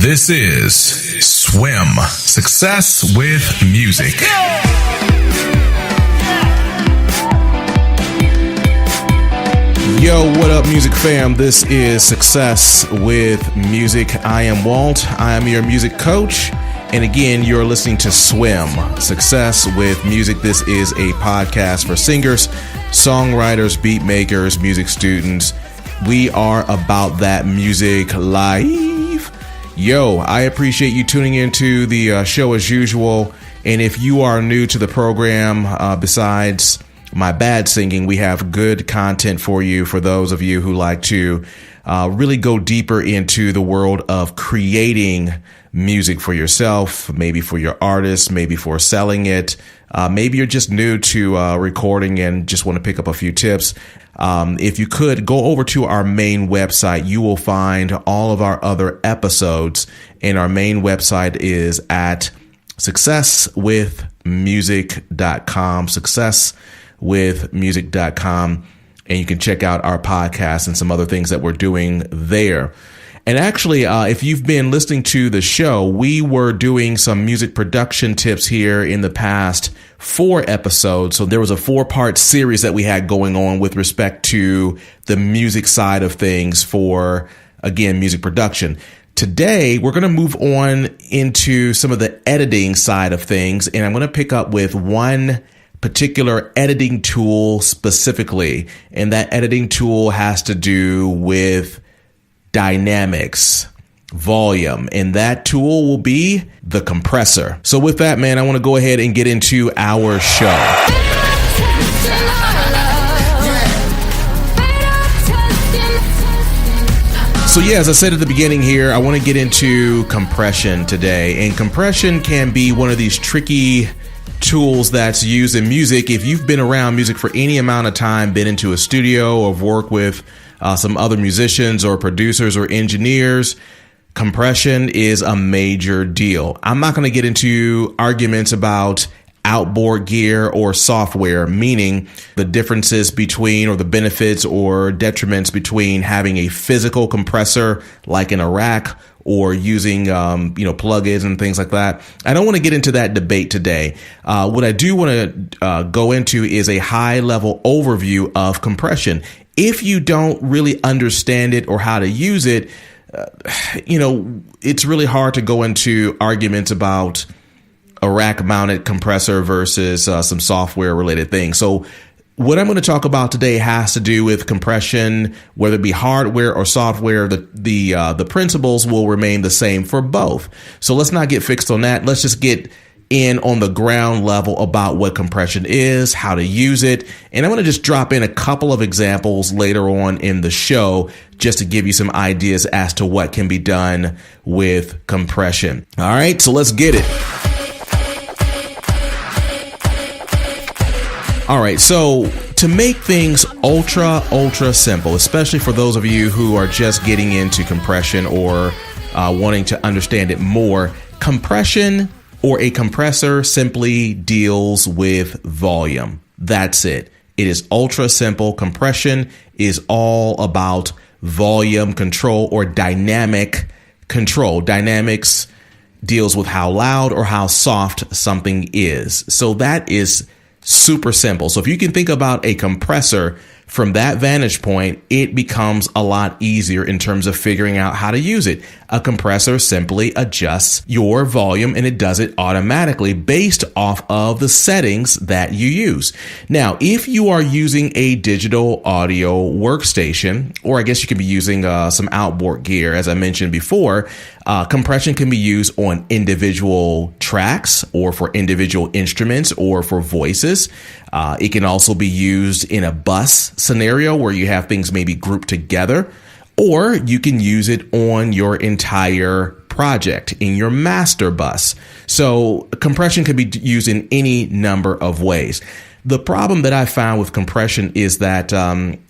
This is Swim, Success with Music. Yo, what up, music fam? This is Success with Music. I am Walt. I am your music coach. And again, you're listening to Swim, Success with Music. This is a podcast for singers, songwriters, beat makers, music students. We are about that music life. Yo, I appreciate you tuning into the show as usual. And if you are new to the program, besides my bad singing, we have good content for you, for those of you who like to really go deeper into the world of creating music for yourself, maybe for your artist, maybe for selling it. Maybe you're just new to recording and just want to pick up a few tips. If you could go over to our main website, you will find all of our other episodes. And our main website is at successwithmusic.com, successwithmusic.com. And you can check out our podcast and some other things that we're doing there. And actually, if you've been listening to the show, we were doing some music production tips here in the past 4 episodes. So there was a 4-part series that we had going on with respect to the music side of things for, again, music production. Today, we're going to move on into some of the editing side of things, and I'm going to pick up with one particular editing tool specifically, and that editing tool has to do with dynamics, volume, and that tool will be the compressor. So with that, man, I want to go ahead and get into our show. So yeah, as I said at the beginning here, I want to get into compression today. And compression can be one of these tricky tools that's used in music. If you've been around music for any amount of time, been into a studio or worked with some other musicians or producers or engineers, compression is a major deal. I'm not going to get into arguments about outboard gear or software, meaning the differences between or the benefits or detriments between having a physical compressor like in a rack or using, plugins and things like that. I don't want to get into that debate today. What I do want to go into is a high level overview of compression. If you don't really understand it or how to use it, it's really hard to go into arguments about a rack mounted compressor versus some software related things. So what I'm going to talk about today has to do with compression, whether it be hardware or software. The principles will remain the same for both. So let's not get fixed on that. Let's just get in on the ground level about what compression is, how to use it. And I'm going to just drop in a couple of examples later on in the show just to give you some ideas as to what can be done with compression. All right, so let's get it. All right, so to make things ultra simple, especially for those of you who are just getting into compression or wanting to understand it more, compression or a compressor simply deals with volume. That's it. It is ultra simple. Compression is all about volume control or dynamic control. Dynamics deals with how loud or how soft something is. So that is super simple. So if you can think about a compressor from that vantage point, it becomes a lot easier in terms of figuring out how to use it. A compressor simply adjusts your volume and it does it automatically based off of the settings that you use. Now, if you are using a digital audio workstation, or I guess you could be using some outboard gear, as I mentioned before, compression can be used on individual tracks or for individual instruments or for voices. It can also be used in a bus scenario where you have things maybe grouped together, or you can use it on your entire project in your master bus. So compression can be used in any number of ways. The problem that I found with compression is that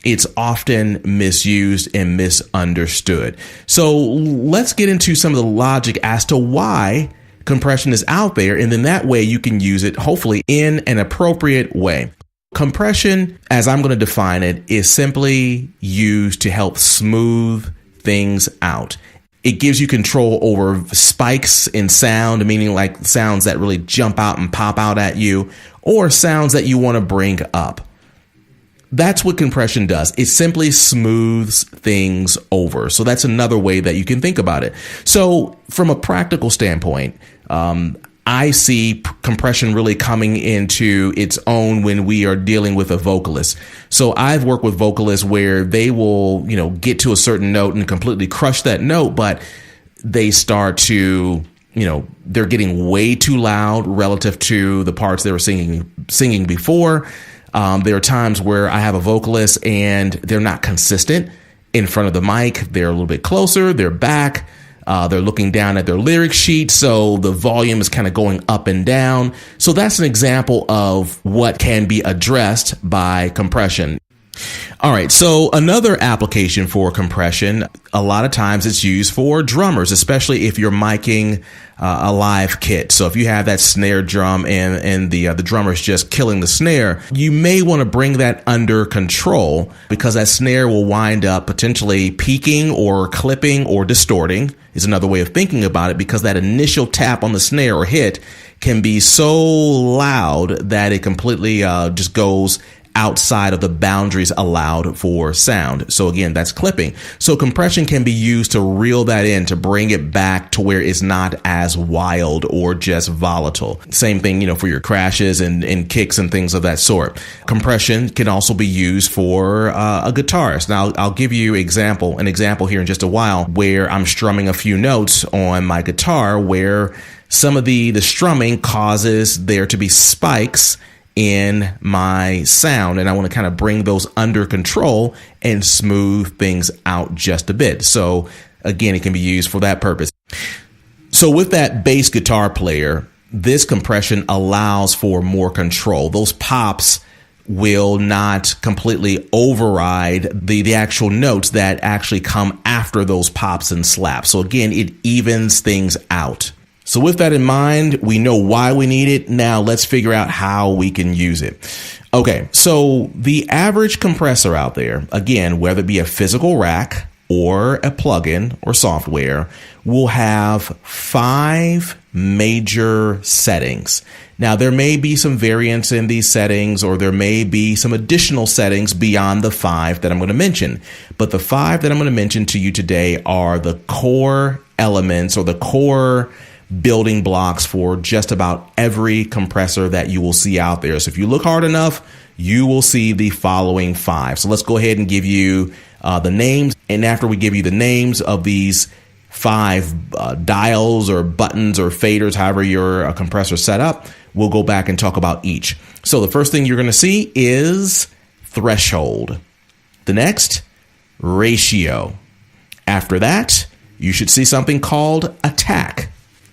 it's often misused and misunderstood. So let's get into some of the logic as to why compression is out there, and then that way you can use it hopefully in an appropriate way. Compression, as I'm going to define it, is simply used to help smooth things out. It gives you control over spikes in sound, meaning like sounds that really jump out and pop out at you, or sounds that you want to bring up. That's what compression does. It simply smooths things over. So that's another way that you can think about it. So from a practical standpoint, I see compression really coming into its own when we are dealing with a vocalist. So I've worked with vocalists where they will, get to a certain note and completely crush that note, but they start to, they're getting way too loud relative to the parts they were singing before. There are times where I have a vocalist and they're not consistent in front of the mic. They're a little bit closer, they're back. They're looking down at their lyric sheet, so the volume is kind of going up and down. So that's an example of what can be addressed by compression. All right, so another application for compression, a lot of times it's used for drummers, especially if you're miking a live kit. So if you have that snare drum and the drummer's just killing the snare, you may want to bring that under control because that snare will wind up potentially peaking or clipping or distorting is another way of thinking about it, because that initial tap on the snare or hit can be so loud that it completely just goes outside of the boundaries allowed for sound. So again, that's clipping. So compression can be used to reel that in, to bring it back to where it's not as wild or just volatile. Same thing, for your crashes and kicks and things of that sort. Compression can also be used for a guitarist. Now, I'll give you an example here in just a while where I'm strumming a few notes on my guitar where some of the strumming causes there to be spikes in my sound, and I want to kind of bring those under control and smooth things out just a bit. So again, it can be used for that purpose. So with that bass guitar player, this compression allows for more control. Those pops will not completely override the actual notes that actually come after those pops and slaps. So again, it evens things out. So with that in mind, we know why we need it. Now let's figure out how we can use it. Okay, so the average compressor out there, again, whether it be a physical rack or a plugin or software, will have 5 major settings. Now, there may be some variance in these settings, or there may be some additional settings beyond the 5 that I'm going to mention. But the 5 that I'm going to mention to you today are the core elements or the core building blocks for just about every compressor that you will see out there. So if you look hard enough, you will see the following 5. So let's go ahead and give you the names. And after we give you the names of these 5 dials or buttons or faders, however your compressor set up, we'll go back and talk about each. So the first thing you're going to see is threshold. The next, ratio. After that, you should see something called attack.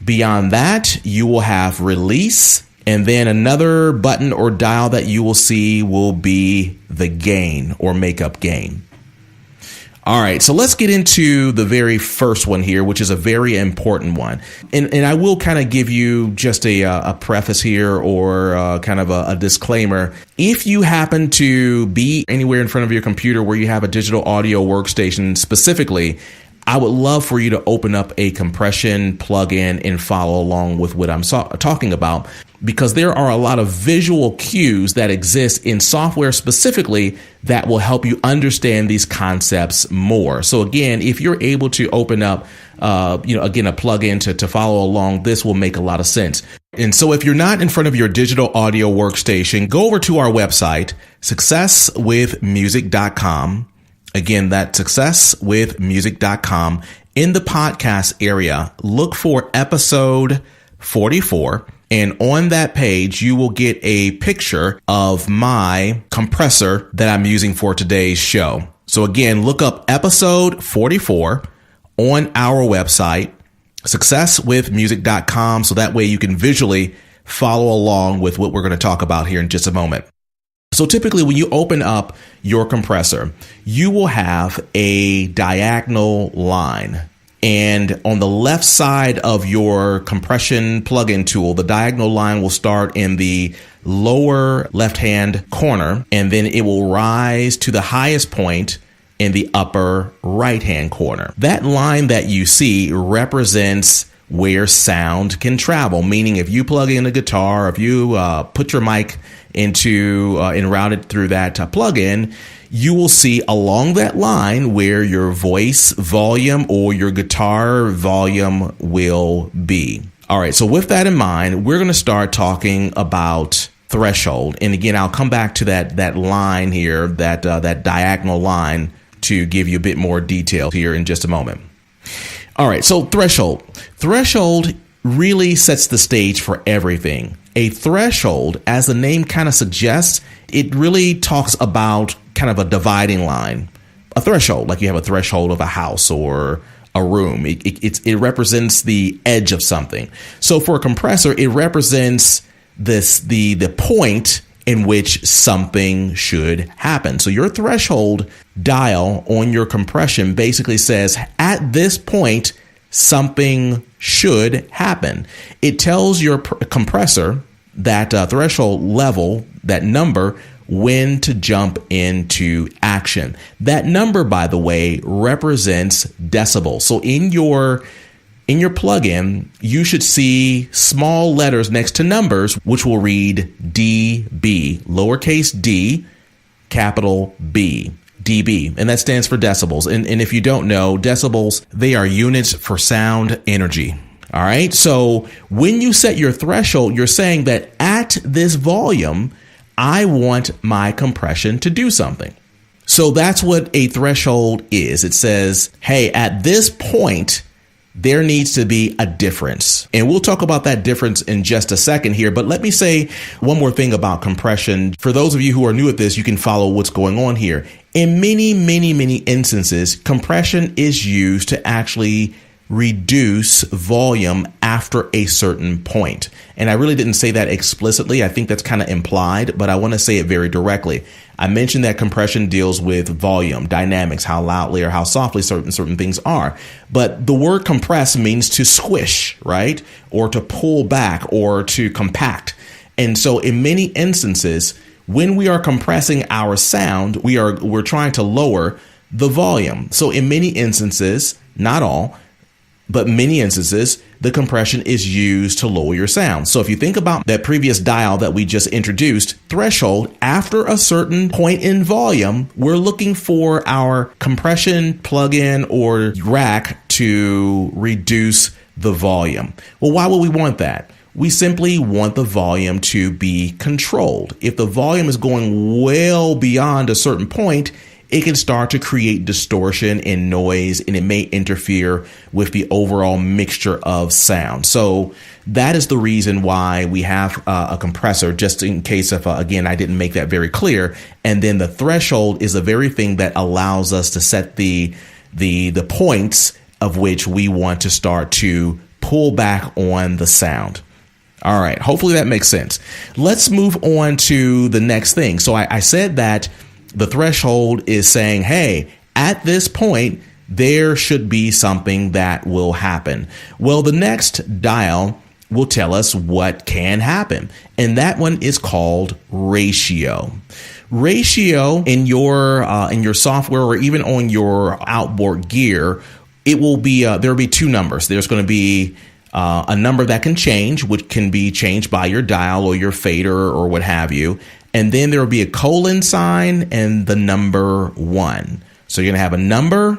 Beyond that, you will have release, and then another button or dial that you will see will be the gain or makeup gain. All right, so let's get into the very first one here, which is a very important one. And I will kind of give you just a preface here or kind of a disclaimer. If you happen to be anywhere in front of your computer where you have a digital audio workstation specifically, I would love for you to open up a compression plugin and follow along with what I'm talking about, because there are a lot of visual cues that exist in software specifically that will help you understand these concepts more. So again, if you're able to open up, again, a plugin to follow along, this will make a lot of sense. And so if you're not in front of your digital audio workstation, go over to our website, successwithmusic.com. Again, that's successwithmusic.com. In the podcast area, look for episode 44. And on that page, you will get a picture of my compressor that I'm using for today's show. So again, look up episode 44 on our website, successwithmusic.com. So that way you can visually follow along with what we're going to talk about here in just a moment. So typically when you open up your compressor, you will have a diagonal line. And on the left side of your compression plugin tool, the diagonal line will start in the lower left-hand corner, and then it will rise to the highest point in the upper right-hand corner. That line that you see represents where sound can travel, meaning if you plug in a guitar, if you put your mic into and route it through that plug-in, you will see along that line where your voice volume or your guitar volume will be. All right, so with that in mind, we're going to start talking about threshold. And again, I'll come back to that line here, that diagonal line, to give you a bit more detail here in just a moment. All right, so threshold. Threshold really sets the stage for everything. A threshold, as the name kind of suggests, it really talks about kind of a dividing line. A threshold, like you have a threshold of a house or a room. It represents the edge of something. So for a compressor, it represents the point in which something should happen. So your threshold dial on your compression basically says, at this point, something should happen. It tells your compressor that threshold level, that number, when to jump into action. That number, by the way, represents decibels. So in your plugin, you should see small letters next to numbers, which will read dB, lowercase d, capital B, dB, and that stands for decibels. And if you don't know, decibels, they are units for sound energy. All right. So when you set your threshold, you're saying that at this volume, I want my compression to do something. So that's what a threshold is. It says, hey, at this point, there needs to be a difference. And we'll talk about that difference in just a second here. But let me say one more thing about compression. For those of you who are new at this, you can follow what's going on here. In many, many, many instances, compression is used to actually reduce volume after a certain point. And I really didn't say that explicitly. I think that's kind of implied, but I want to say it very directly. I mentioned that compression deals with volume, dynamics, how loudly or how softly certain things are. But the word compress means to squish, right? Or to pull back or to compact. And so in many instances, when we are compressing our sound, we're trying to lower the volume. So in many instances, not all, but many instances, the compression is used to lower your sound. So if you think about that previous dial that we just introduced, threshold, after a certain point in volume, we're looking for our compression plugin or rack to reduce the volume. Well, why would we want that? We simply want the volume to be controlled. If the volume is going well beyond a certain point, it can start to create distortion and noise, and it may interfere with the overall mixture of sound. So that is the reason why we have a compressor, just in case if, again, I didn't make that very clear. And then the threshold is the very thing that allows us to set the points of which we want to start to pull back on the sound. All right, hopefully that makes sense. Let's move on to the next thing. So I said that the threshold is saying, hey, at this point, there should be something that will happen. Well, the next dial will tell us what can happen. And that one is called ratio. Ratio in your software or even on your outboard gear, it will be there will be two numbers. There's going to be a number that can change, which can be changed by your dial or your fader or what have you. And then there will be a colon sign and the number 1. So you're going to have a number,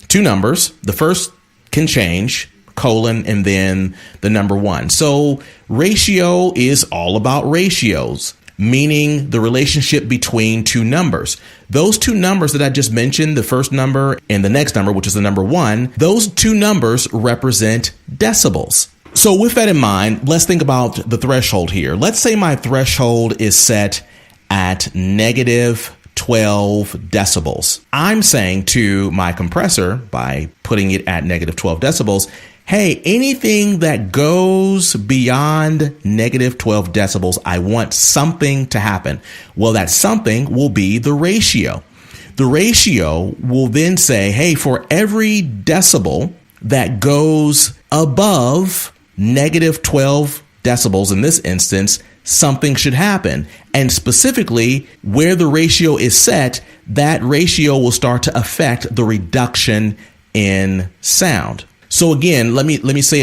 two numbers. The first can change, colon, and then the number 1. So ratio is all about ratios, meaning the relationship between two numbers. Those two numbers that I just mentioned, the first number and the next number, which is the number 1, those two numbers represent decibels. So with that in mind, let's think about the threshold here. Let's say my threshold is set at negative 12 decibels. I'm saying to my compressor, by putting it at negative 12 decibels, hey, anything that goes beyond negative 12 decibels, I want something to happen. Well, that something will be the ratio. The ratio will then say, hey, for every decibel that goes above negative 12 decibels, in this instance, something should happen. And specifically, where the ratio is set, that ratio will start to affect the reduction in sound. So again, let me say